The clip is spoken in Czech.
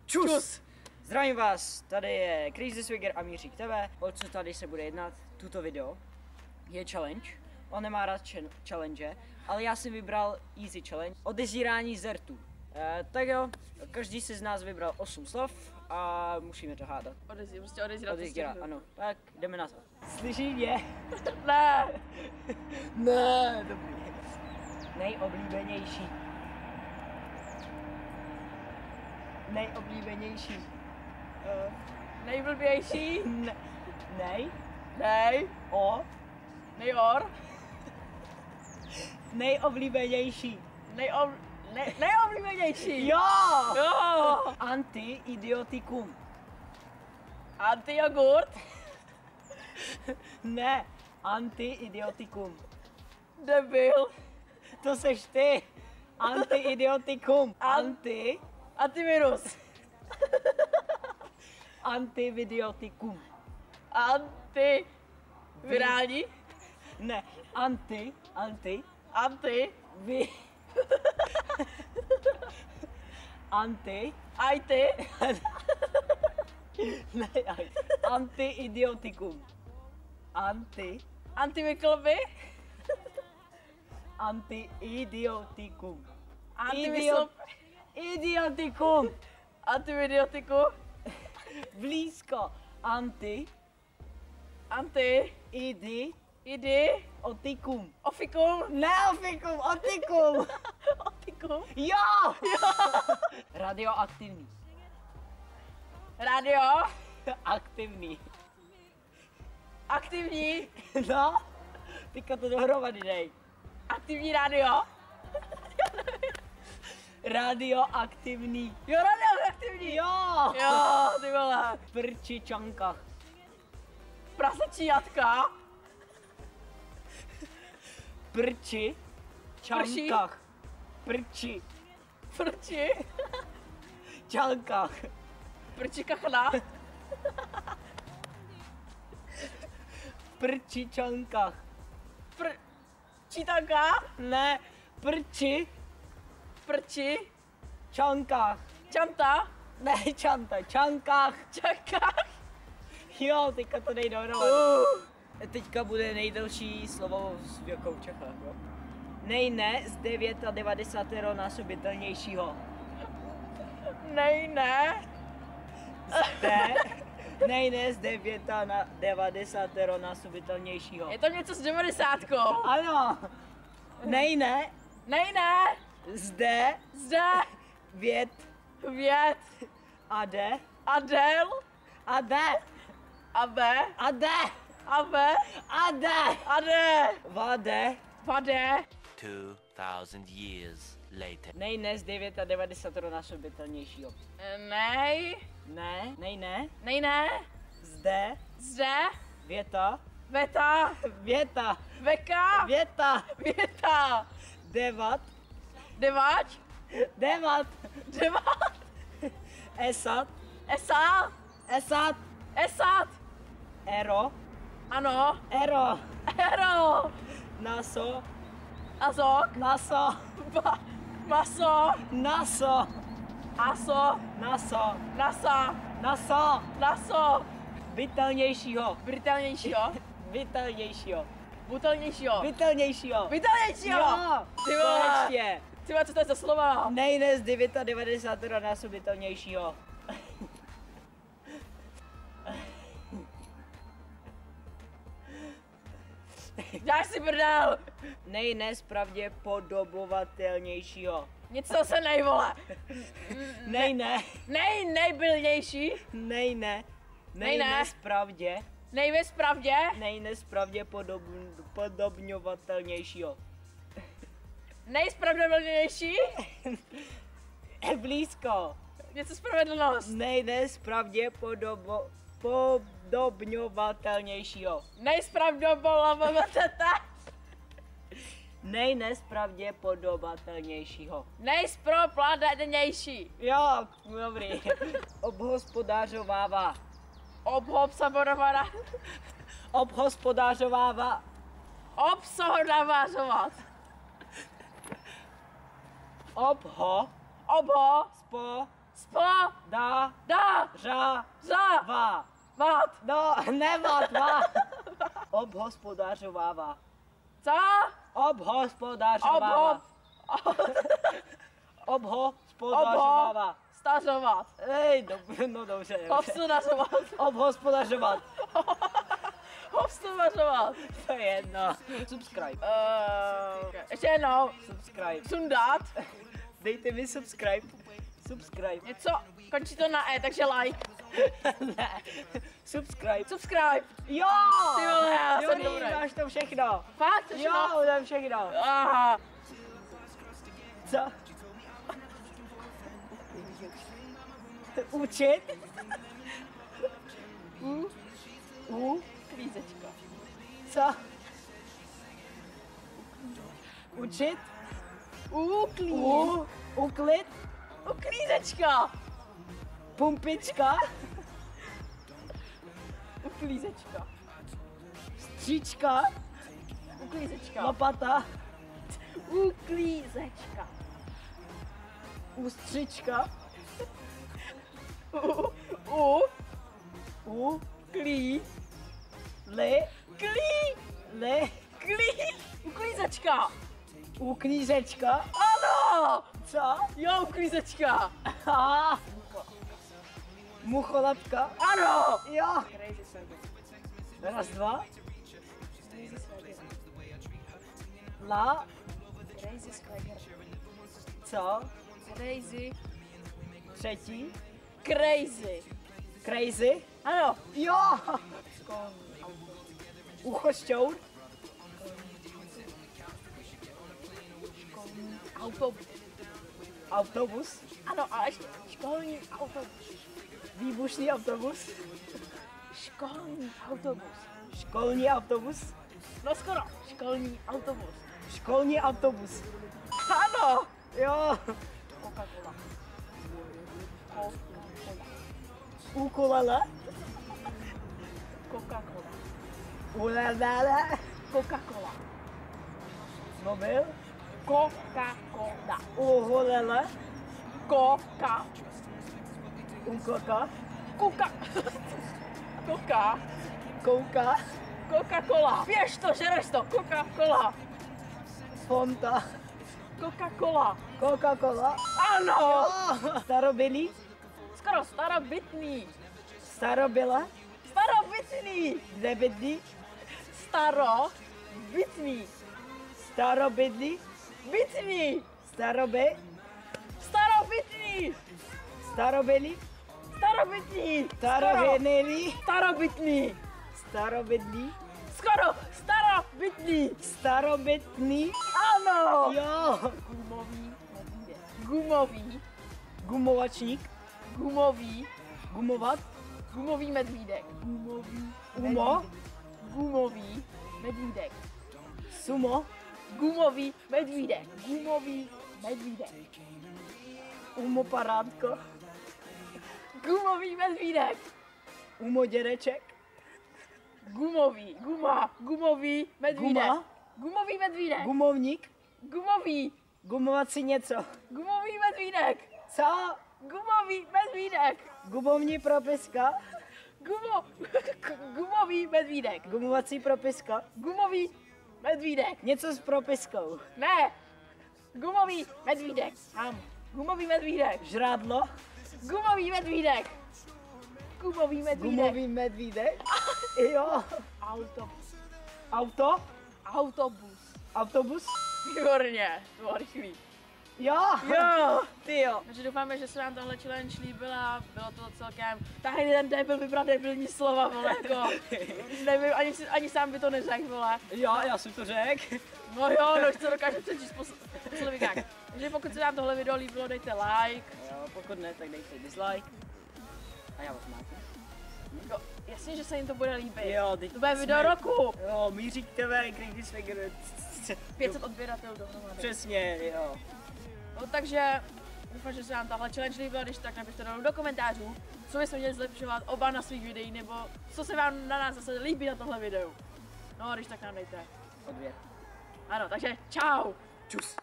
Čus! Zdravím vás, tady je Crazy Swigger a Mířík TV. O co tady se bude jednat tuto video je challenge. On nemá rád challenge, ale já jsem vybral easy challenge. Odezírání zertů. Tak jo, každý si z nás vybral 8 slov a musíme to hádat. Odezírat, ano. Tak jdeme na to. Slyší mě? Ne! Ne, dobrý. Nejoblíbenější. Nejoblíbenější. Nejblbější? Nej. Nej. O. Nejor. Nejoblíbenější. Nejoblíbenější. Jo! Jo! Anti-idiotikum. Anti-jogurt. Ne, anti-idiotikum. Debil. To seš ty. Anti-idiotikum. Antivirus. Antividiotikum. Antivirální. Ne, anti. Vy. Anti. IT. Ne, anti-idiotikum. Antivyklopy. Anti-idiotikum. Idiotikum. Antividiotiku. Blízko. Idiotikum. Ofikum. Ne, ofikum, otikum. Otikum. Jo! Radioaktivní. Radio. Aktivní. Aktivní. No, teďka to dohromady dej. Aktivní radio. Radioaktivní. Jo, radioaktivní. Jo! Jo, ty vole. Prčičanka. Prasečí jatka. Prči. Čankách. Prči. Prči. Čankách. Prči kachna. Prčičankách. Čítanka. Ne, prči. Prči. Čankách. Čanta. Ne, čanta, čankách. Čakách. Jo, teďka to nejde dohromady. Teďka bude nejdelší slovo v věkou Čechách, jo? Nejne z 99násobitelnějšího. Nejne. Nejne z 99násobitelnějšího. Je to něco s 90. Ano. Nejne Nejne. zde Zde. vět Vět. ade Adel. ade Abe. ade Abe. ade Ade. vade. Vade. 2000 years later. Nejne z 99násobitelnějšího. Nej. Ne, nejne Nejne. zde Zde. věta Veta. věta Veka. věta Věta. devat Devač. devat Devat. esat Esa. esat Esat. ero Ano. ero Ero. naso Azok. naso Maso. naso Aso. naso Nasa. naso Naso. vitelnějšího Britelnějšího. vitelnějšího Butelnějšího. vitelnějšího Vitelnějšího. jo Ty vole. konečně Ty vole, co to je za slova? nejde z 99násobitelnějšího. Děláš si brdel. Nejnespravděpodobovatelnějšího. Něco se nejvole. Nejbylnější. Nejnespravdě. Nejvěc pravdě. Nejnespravděpodobňovatelnějšího. Nejspravedlnější. Blízko. Něco spravedlnost. Nejnespravděpodobňovatelnějšího. Nejspravděpodobňovatelnější. Nejnespravděpodobatelnějšího. Nejspropladenější. Jo, dobrý. Obhospodářovává. Obhospodářovat. Obhospodářovává. Obsohodávářovat. Obho. Obho. Spo. Da. Da. Řa. Za. Va. Vat. No, nevat, va. Obhospodařovává. Co? Obhospodařovává. Obhospodařovává. Stařovat. Ej, no dobře. Obstařovat. Obhospodařovat. Obstařovat. To je jedno. Subscribe. Ještě jednou. Subscribe. Sundat. Dejte mi subscribe. Subscribe. Něco. Končí to na E, takže like. Ne. Subscribe. Subscribe. Jo! Ty vole, já jsem Jo, dobrý. máš to všechno. Fakt? To Jo, všechno? dám všechno. Aha. Co? Učit? Klízečka. Co? Učit? Uklid? Uklízečka. Pumpička? Uklízečka. Stříčka? Uklízečka. Lopata? Uklízečka. Ústřička? Klí. Li? Klí. Li? Klí. Uklízečka. Uklízečka? Ano. Co? Jo, uklízečka. Aha. Mucholapka? Ano. Jo. Crazy swagger. Raz, dva. Crazy swagger. La? Crazy swagger. Co? Crazy. Třetí? Crazy. Crazy? Ano. Jo. Uchošťour? Autobus. Autobus? Ano, a ještě školní autobus. Výbušný autobus? Školní autobus. Školní autobus? No skoro. Školní autobus. Školní autobus. Ano. Jo. Coca-Cola. Ukulele? Coca-Cola. Ulelele? Coca-Cola. Mobil? Coca-Cola. Uhulele? Coca. Ukoka? Coca. Coca. Kouka? Coca-Cola. Běž to, žereš to. Coca-Cola. Fonta? Coca-Cola. Coca-Cola? Ano. Jo. Starobylý? Skoro starobytný. Starobyle? Starobytný. Kde bydlí? Starobytný. Starobydlí? Bytný. Staroby? Starobytný. Starobylý? Starobytný. Starověnilý? Starobytný. Starobydlí? Skoro starobytný. Starobytný? Ano. Jo. Gumový medvídek. Gumový. Gumovačník? Gumový. Gumovat? Gumový medvídek. Gumový. Umo? Gumový medvídek. Sumo? Gumový medvídek. Gumový medvídek. Umo parádko? Gumový medvídek. Umo dědeček? Gumový. Guma. Gumový medvídek. Guma? Gumový medvídek. Gumovník? Gumový. Gumovací něco? Gumový medvídek. Co? Gumový medvídek. Gumovní propiska? Gumový medvídek. Gumovací propiska? Gumový medvídek. Něco s propiskou? Ne. Gumový medvídek. Gumový medvídek. Žrádlo? Gumový medvídek. Gumový medvídek. Gumový medvídek? Jo. Autobus. Auto? Autobus. Autobus? Výborně. To bylo rychlý. Jo. Jo. Ty jo. Takže doufáme, že se vám tohle challenge líbila. Bylo to celkem... Tady ten debil vybral debilní slova, vole, jako... Nevím, ani sám by to neřekl, vole. Jo, já jsem to řekl. No jo, no co dokáže přečíst posledníkák. Takže pokud se vám tohle video líbilo, dejte like. Jo, pokud ne, tak dejte dislike. A já vás máte. Jo, jasně, že se jim to bude líbit. Jo, To bude video roku. Jo, Mířík TV, Crazy Swagger. 500 odběratelů dohromady. Přesně, jo. No, takže doufám, že se vám tahle challenge líbila, když tak napište do komentářů, co bychom měli zlepšovat oba na svých videích, nebo co se vám na nás zase líbí na tohle videu. No, když tak nám dejte Odvěr. Ano, takže čau. Čus.